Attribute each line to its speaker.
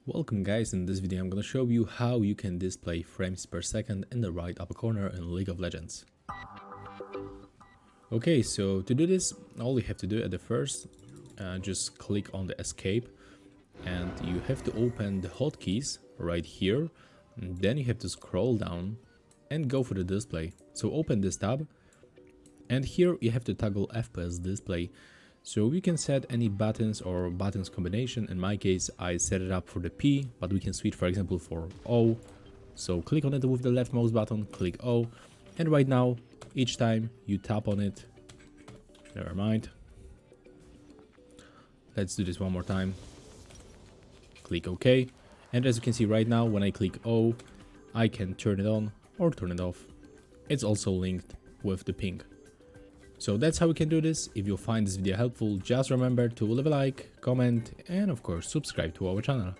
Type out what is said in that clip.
Speaker 1: Welcome guys, in this video I'm gonna show you how you can display frames per second in the right upper corner in League of Legends. Okay, so to do this, all you have to do at the first, just click on the escape and you have to open the hotkeys right here. And then you have to scroll down and go for the display. So open this tab and here you have to toggle FPS display. So we can set any buttons or buttons combination. In my case, I set it up for the P, but we can switch, for example, for O. So click on it with the left mouse button, click O, and right now, each time you tap on it, never mind. Let's do this one more time. Click OK. And as you can see right now, when I click O, I can turn it on or turn it off. It's also linked with the ping. So that's how we can do this. If you find this video helpful, just remember to leave a like, comment, and of course subscribe to our channel.